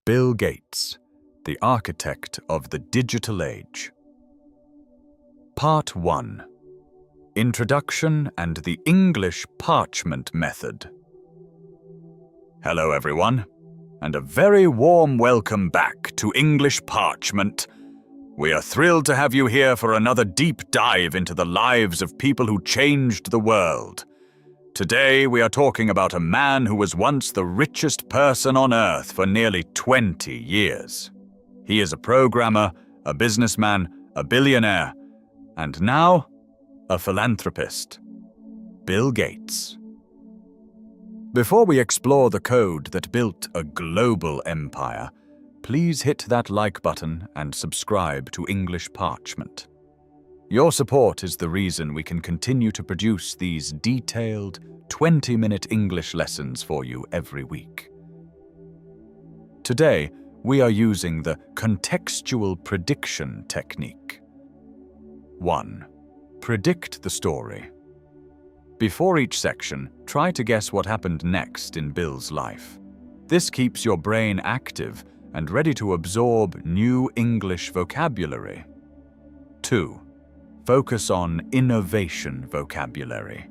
Bill Gates, the architect of the digital age. Part 1. Introduction and the English Parchment Method. Hello everyone, and a very warm welcome back to English Parchment. We are thrilled to have you here for another deep dive into the lives of people who changed the world. Today we are talking about a man who was once the richest person on Earth for nearly 20 years. He is a programmer, a businessman, a billionaire, and now a philanthropist. Bill Gates. Before we explore the code that built a global empire, please hit that like button and subscribe to English Parchment. Your support is the reason we can continue to produce these detailed, 20-minute English lessons for you every week. Today, we are using the Contextual Prediction technique. 1. Predict the story. Before each section, try to guess what happened next in Bill's life. This keeps your brain active and ready to absorb new English vocabulary. 2. Focus on innovation vocabulary.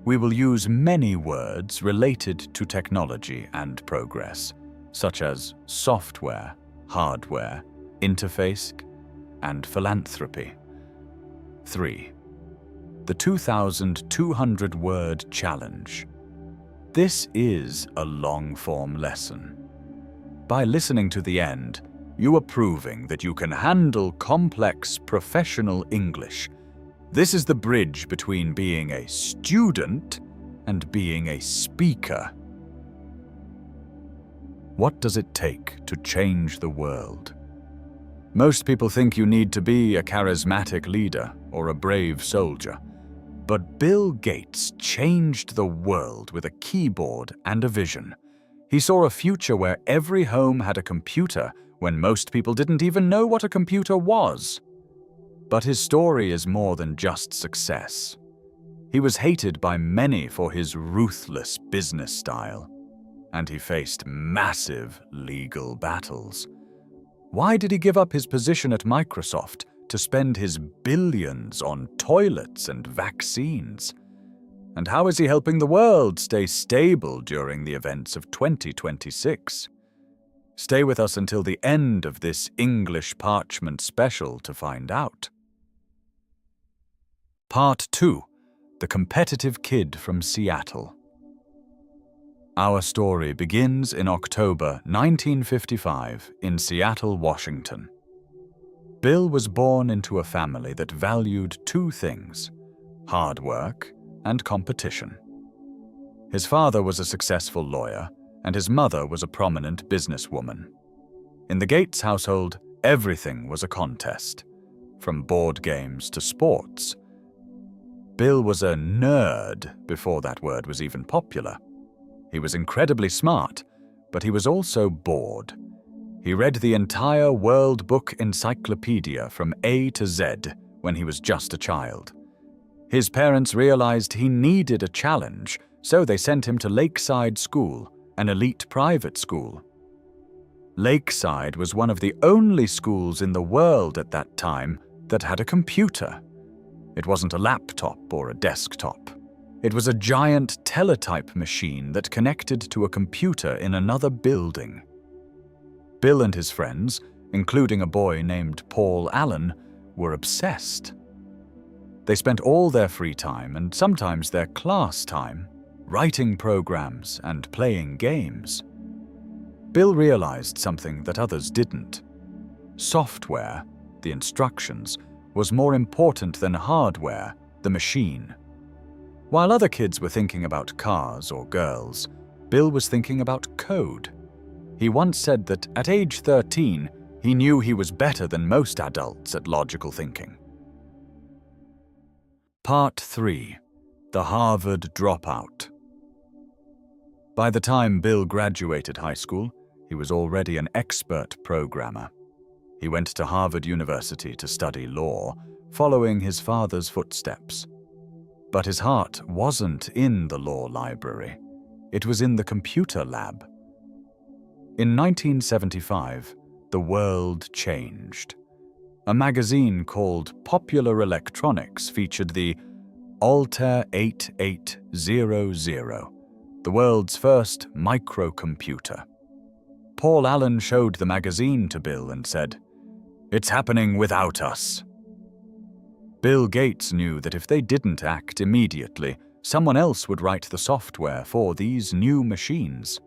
We will use many words related to technology and progress, such as software, hardware, interface, and philanthropy. 3. The 2,200-word challenge. This is a long-form lesson. By listening to the end, you are proving that you can handle complex professional English. This is the bridge between being a student and being a speaker. What does it take to change the world? Most people think you need to be a charismatic leader or a brave soldier. But Bill Gates changed the world with a keyboard and a vision. He saw a future where every home had a computer when most people didn't even know what a computer was. But his story is more than just success. He was hated by many for his ruthless business style, and he faced massive legal battles. Why did he give up his position at Microsoft to spend his billions on toilets and vaccines? And how is he helping the world stay stable during the events of 2026? Stay with us until the end of this English Parchment special to find out. Part 2. The Competitive Kid from Seattle. Our story begins in October 1955 in Seattle, Washington. Bill was born into a family that valued two things: hard work and competition. His father was a successful lawyer, and his mother was a prominent businesswoman. In the Gates household, everything was a contest, from board games to sports. Bill was a nerd before that word was even popular. He was incredibly smart, but he was also bored. He read the entire World Book Encyclopedia from A to Z when he was just a child. His parents realized he needed a challenge, so they sent him to Lakeside School, an elite private school. Lakeside was one of the only schools in the world at that time that had a computer. It wasn't a laptop or a desktop. It was a giant teletype machine that connected to a computer in another building. Bill and his friends, including a boy named Paul Allen, were obsessed. They spent all their free time and sometimes their class time writing programs and playing games. Bill realized something that others didn't. Software, the instructions, was more important than hardware, the machine. While other kids were thinking about cars or girls, Bill was thinking about code. He once said that at age 13, he knew he was better than most adults at logical thinking. Part 3. The Harvard Dropout. By the time Bill graduated high school, he was already an expert programmer. He went to Harvard University to study law, following his father's footsteps. But his heart wasn't in the law library. It was in the computer lab. In 1975, the world changed. A magazine called Popular Electronics featured the Altair 8800, the world's first microcomputer. Paul Allen showed the magazine to Bill and said, "It's happening without us." Bill Gates knew that if they didn't act immediately, someone else would write the software for these new machines.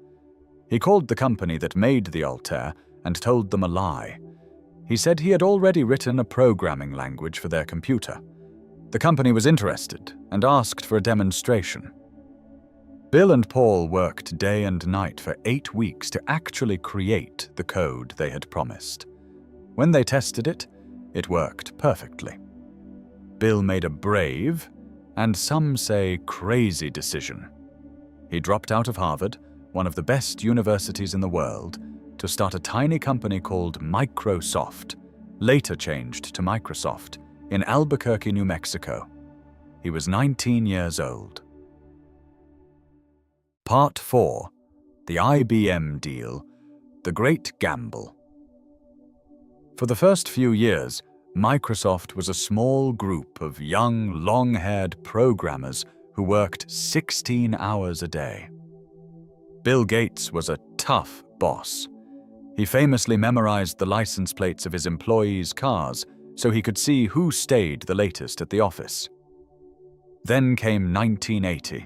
He called the company that made the Altair and told them a lie. He said he had already written a programming language for their computer. The company was interested and asked for a demonstration. Bill and Paul worked day and night for 8 weeks to actually create the code they had promised. When they tested it, it worked perfectly. Bill made a brave, and some say crazy decision. He dropped out of Harvard, one of the best universities in the world, to start a tiny company called Microsoft, later changed to Microsoft, in Albuquerque, New Mexico. He was 19 years old. Part 4. The IBM Deal, The Great Gamble. For the first few years, Microsoft was a small group of young, long-haired programmers who worked 16 hours a day. Bill Gates was a tough boss. He famously memorized the license plates of his employees' cars so he could see who stayed the latest at the office. Then came 1980,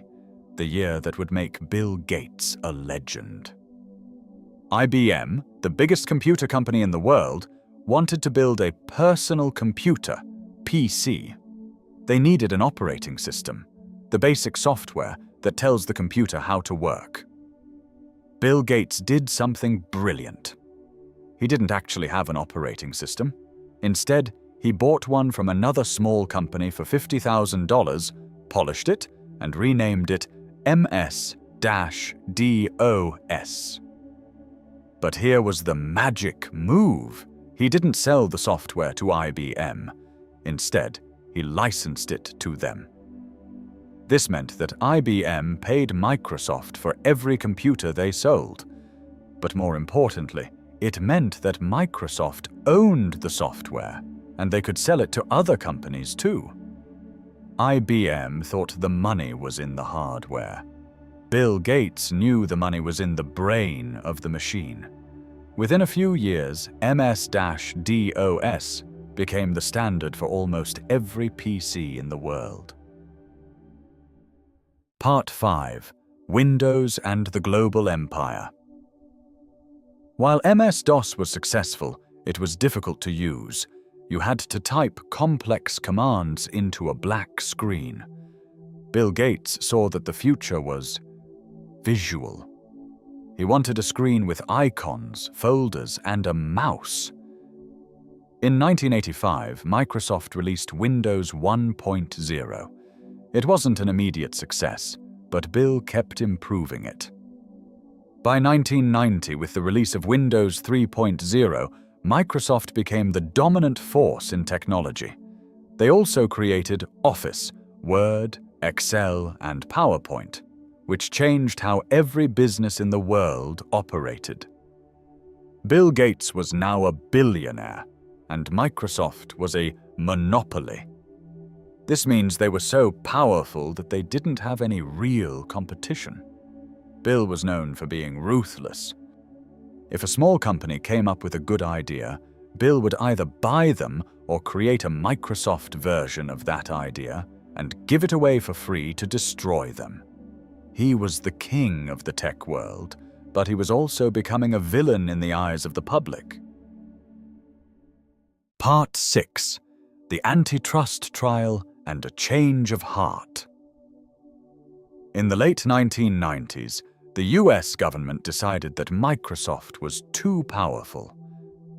the year that would make Bill Gates a legend. IBM, the biggest computer company in the world, wanted to build a personal computer, PC. They needed an operating system, the basic software that tells the computer how to work. Bill Gates did something brilliant. He didn't actually have an operating system. Instead, he bought one from another small company for $50,000, polished it, and renamed it MS-DOS. But here was the magic move. He didn't sell the software to IBM. Instead, he licensed it to them. This meant that IBM paid Microsoft for every computer they sold. But more importantly, it meant that Microsoft owned the software, and they could sell it to other companies too. IBM thought the money was in the hardware. Bill Gates knew the money was in the brain of the machine. Within a few years, MS-DOS became the standard for almost every PC in the world. Part 5. Windows and the Global Empire. While MS-DOS was successful, it was difficult to use. You had to type complex commands into a black screen. Bill Gates saw that the future was visual. He wanted a screen with icons, folders, and a mouse. In 1985, Microsoft released Windows 1.0. It wasn't an immediate success, but Bill kept improving it. By 1990, with the release of Windows 3.0, Microsoft became the dominant force in technology. They also created Office, Word, Excel, and PowerPoint, which changed how every business in the world operated. Bill Gates was now a billionaire, and Microsoft was a monopoly. This means they were so powerful that they didn't have any real competition. Bill was known for being ruthless. If a small company came up with a good idea, Bill would either buy them or create a Microsoft version of that idea and give it away for free to destroy them. He was the king of the tech world, but he was also becoming a villain in the eyes of the public. Part 6. The Antitrust Trial and a Change of Heart. In the late 1990s, the US government decided that Microsoft was too powerful.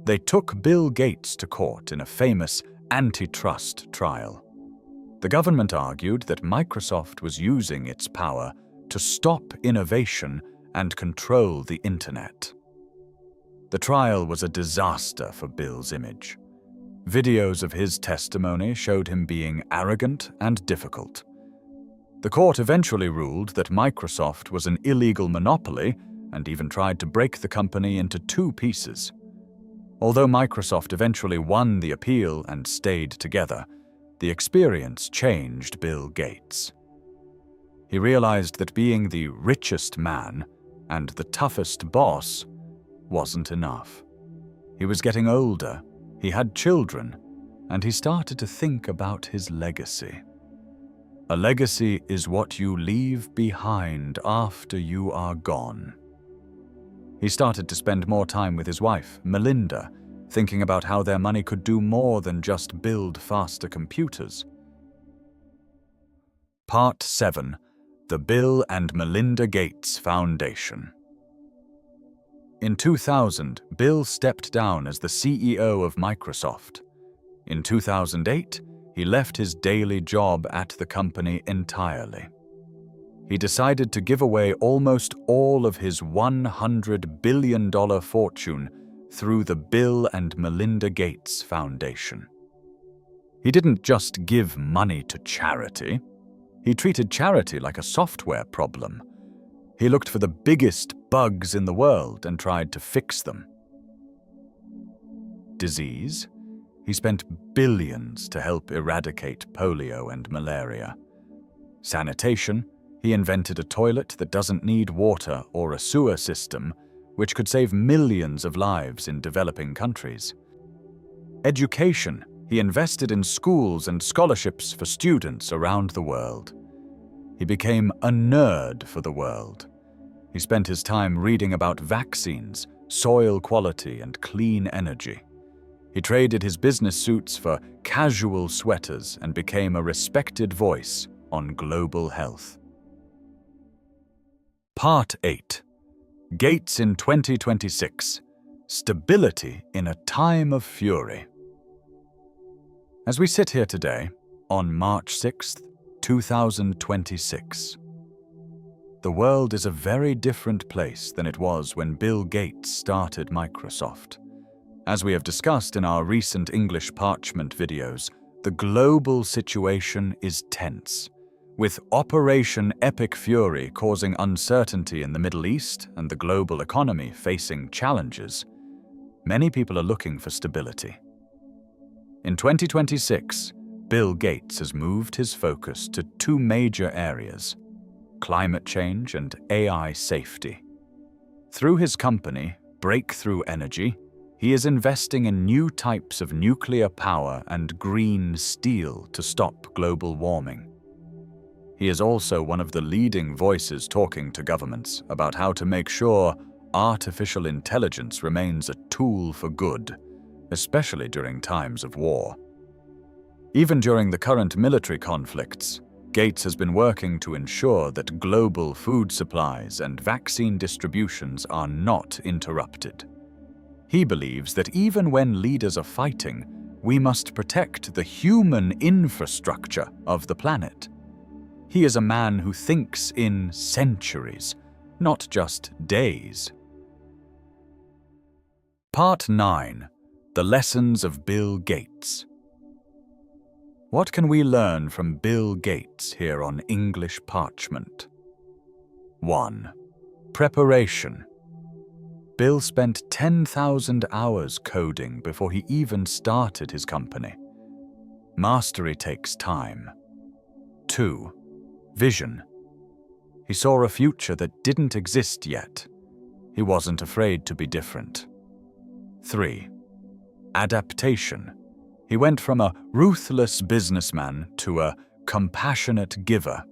They took Bill Gates to court in a famous antitrust trial. The government argued that Microsoft was using its power to stop innovation and control the internet. The trial was a disaster for Bill's image. Videos of his testimony showed him being arrogant and difficult. The court eventually ruled that Microsoft was an illegal monopoly and even tried to break the company into two pieces. Although Microsoft eventually won the appeal and stayed together, the experience changed Bill Gates. He realized that being the richest man and the toughest boss wasn't enough. He was getting older, he had children, and he started to think about his legacy. A legacy is what you leave behind after you are gone. He started to spend more time with his wife, Melinda, thinking about how their money could do more than just build faster computers. Part 7. The Bill and Melinda Gates Foundation. In 2000, Bill stepped down as the CEO of Microsoft. In 2008, he left his daily job at the company entirely. He decided to give away almost all of his $100 billion fortune through the Bill and Melinda Gates Foundation. He didn't just give money to charity. He treated charity like a software problem. He looked for the biggest bugs in the world and tried to fix them. Disease? He spent billions to help eradicate polio and malaria. Sanitation? He invented a toilet that doesn't need water or a sewer system, which could save millions of lives in developing countries. Education? He invested in schools and scholarships for students around the world. He became a nerd for the world. He spent his time reading about vaccines, soil quality, and clean energy. He traded his business suits for casual sweaters and became a respected voice on global health. Part 8. Gates in 2026. Stability in a time of fury. As we sit here today, on March 6th, 2026, the world is a very different place than it was when Bill Gates started Microsoft. As we have discussed in our recent English Parchment videos, the global situation is tense. With Operation Epic Fury causing uncertainty in the Middle East and the global economy facing challenges, many people are looking for stability. In 2026, Bill Gates has moved his focus to two major areas: climate change and AI safety. Through his company, Breakthrough Energy, he is investing in new types of nuclear power and green steel to stop global warming. He is also one of the leading voices talking to governments about how to make sure artificial intelligence remains a tool for good, especially during times of war. Even during the current military conflicts, Gates has been working to ensure that global food supplies and vaccine distributions are not interrupted. He believes that even when leaders are fighting, we must protect the human infrastructure of the planet. He is a man who thinks in centuries, not just days. Part 9. The Lessons of Bill Gates. What can we learn from Bill Gates here on English Parchment? 1. Preparation. Bill spent 10,000 hours coding before he even started his company. Mastery takes time. 2. Vision. He saw a future that didn't exist yet. He wasn't afraid to be different. 3. Adaptation. He went from a ruthless businessman to a compassionate giver.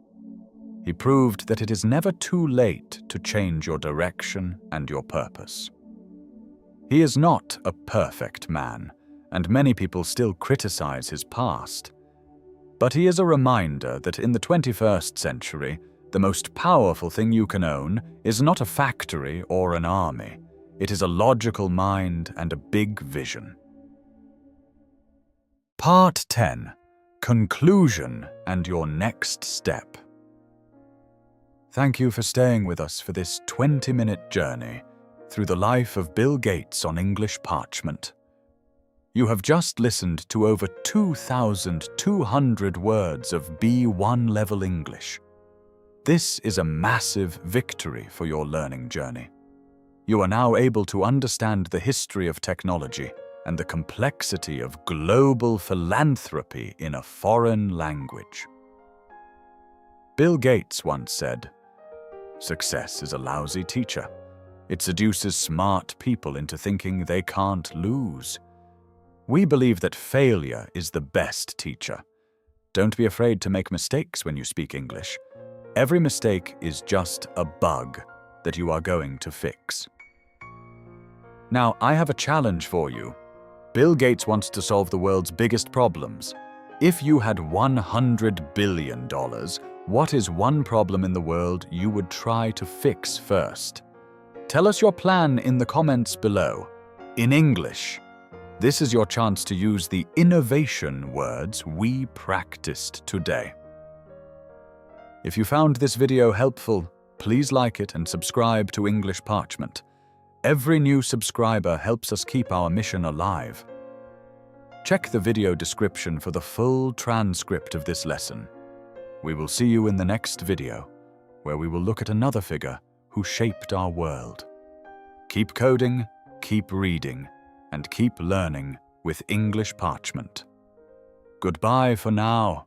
He proved that it is never too late to change your direction and your purpose. He is not a perfect man, and many people still criticize his past. But he is a reminder that in the 21st century, the most powerful thing you can own is not a factory or an army. It is a logical mind and a big vision. Part 10. Conclusion and your next step. Thank you for staying with us for this 20-minute journey through the life of Bill Gates on English Parchment. You have just listened to over 2,200 words of B1 level English. This is a massive victory for your learning journey. You are now able to understand the history of technology and the complexity of global philanthropy in a foreign language. Bill Gates once said, "Success is a lousy teacher. It seduces smart people into thinking they can't lose." We believe that failure is the best teacher. Don't be afraid to make mistakes when you speak English. Every mistake is just a bug that you are going to fix. Now, I have a challenge for you. Bill Gates wants to solve the world's biggest problems. If you had $100 billion, what is one problem in the world you would try to fix first? Tell us your plan in the comments below. In English, this is your chance to use the innovation words we practiced today. If you found this video helpful, please like it and subscribe to English Parchment. Every new subscriber helps us keep our mission alive. Check the video description for the full transcript of this lesson. We will see you in the next video, where we will look at another figure who shaped our world. Keep coding, keep reading, and keep learning with English Parchment. Goodbye for now.